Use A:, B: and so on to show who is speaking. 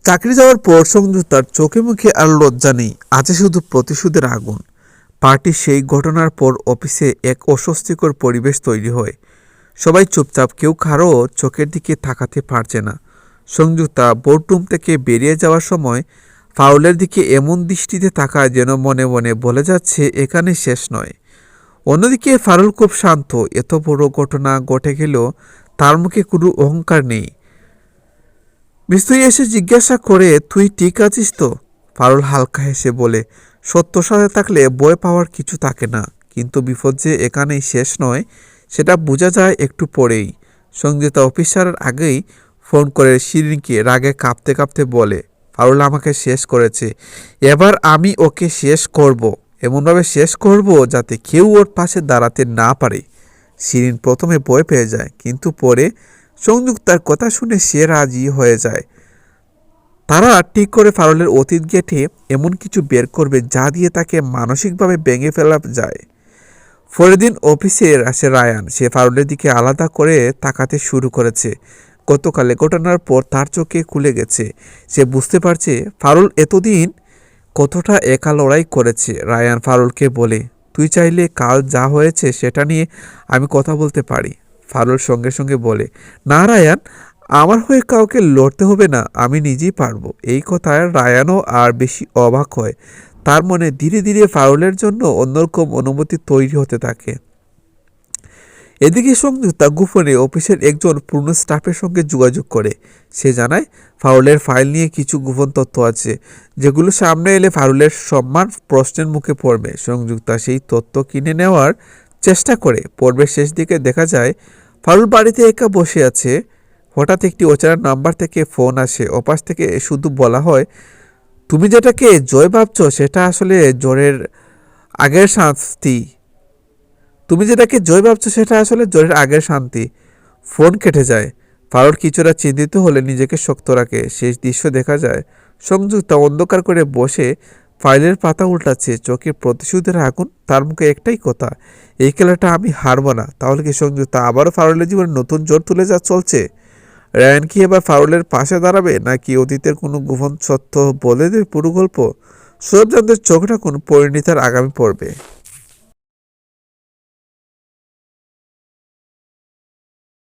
A: চাকরি যাওয়ার পর সংযুক্তার চোখে মুখে আর লজ্জা নেই, আছে শুধু প্রতিশোধের আগুন। পার্টির সেই ঘটনার পর অফিসে এক অস্বস্তিকর পরিবেশ তৈরি হয়। সবাই চুপচাপ, কেউ কারো চোখের দিকে তাকাতে পারছে না। সংযুক্তা বোর্ডরুম থেকে বেরিয়ে যাওয়ার সময় ফাউলের দিকে এমন দৃষ্টিতে তাকায় যেন মনে মনে বলে যাচ্ছে এখানে শেষ নয়। অন্যদিকে ফারুল খুব শান্ত। এত বড় ঘটনা ঘটে গেলেও তার মুখে কোনো অহংকার নেই। মিস্ত্রি এসে জিজ্ঞাসা করে, তুই ঠিক আছিস তো? ফারুল হালকা হেসে বলে, সত্য সাথে থাকলে ভয় পাওয়ার কিছু থাকে না, কিন্তু বিপদ যে এখানেই শেষ নয় সেটা বোঝা যায় একটু পরেই। সংযুক্তা অফিসারের আগেই ফোন করে শিরিনকে রাগে কাঁপতে কাঁপতে বলে, ফারুল আমাকে শেষ করেছে, এবার আমি ওকে শেষ করব, এমনভাবে শেষ করব যাতে কেউ ওর পাশে দাঁড়াতে না পারে। শিরিন প্রথমে ভয় পেয়ে যায়, কিন্তু পরে সংযুক্তার কথা শুনে সে রাজি হয়ে যায়। তারা ঠিক করে ফারুলের অতীত ঘেঁটে এমন কিছু বের করবে যা দিয়ে তাকে মানসিকভাবে ভেঙে ফেলা যায়। পরের দিন অফিসে আসে রায়ান। সে ফারুলের দিকে আলাদা করে তাকাতে শুরু করেছে। গতকালে ঘটনার পর তার চোখে খুলে গেছে। সে বুঝতে পারছে ফারুল এতদিন কতটা একা লড়াই করেছে। রায়ান ফারুলকে বলে, তুই চাইলে কাল যা হয়েছে সেটা নিয়ে আমি কথা বলতে পারি। ফারুল সঙ্গে সঙ্গে বলে, না রায়ান, আমার হয়ে কাউকে লড়তে হবে না, আমি নিজেই পারবো। এই কথায় রায়ানও আর বেশি অবাক হয়। তার মনে ধীরে ধীরে ফারুলের জন্য অন্যরকম অনুভূতি তৈরি হতে থাকে। এদিকে সংযুক্তা গোপনে অফিসের একজন পুরনো স্টাফের সঙ্গে যোগাযোগ করে। সে জানায় ফারুলের ফাইল নিয়ে কিছু গোপন তথ্য আছে, যেগুলো সামনে এলে ফারুলের সম্মান প্রশ্নের মুখে পড়বে। সংযুক্তা সেই তথ্য কিনে নেওয়ার চেষ্টা করে। পর্বের শেষ দিকে দেখা যায় ফারুল বাড়িতে একা বসে আছে। হঠাৎ একটি অচেনা নাম্বার থেকে ফোন আসে। ওপাশ থেকে শুধু বলা হয়, তুমি যেটাকে জয় ভাবছ সেটা আসলে জ্বরের আগের শান্তি। জ্বরের আগের শান্তি। ফোন কেটে যায়। ফারুল কিছুটা চিন্তিত হলে নিজেকে শক্ত রাখে। শেষ দৃশ্য দেখা যায় সংযুক্তা অন্ধকার করে বসে ফাইলের পাতা উল্টাচ্ছে, চোখে প্রতিশোধের আগুন। তার মুখে একটাই কথা, এই খেলাটা আমি হারবো না। তাহলে কি সংযুক্তা আবারও ফারুলের জীবনে নতুন জোর তুলে চলছে? রায়ান কি এবার ফারুলের পাশে দাঁড়াবে, নাকি অতীতের কোনো গোপন সত্য বলে দেবে পুরো গল্প? সব জানতে চোখ রাখুন পরিণীতার আগামী পর্বে।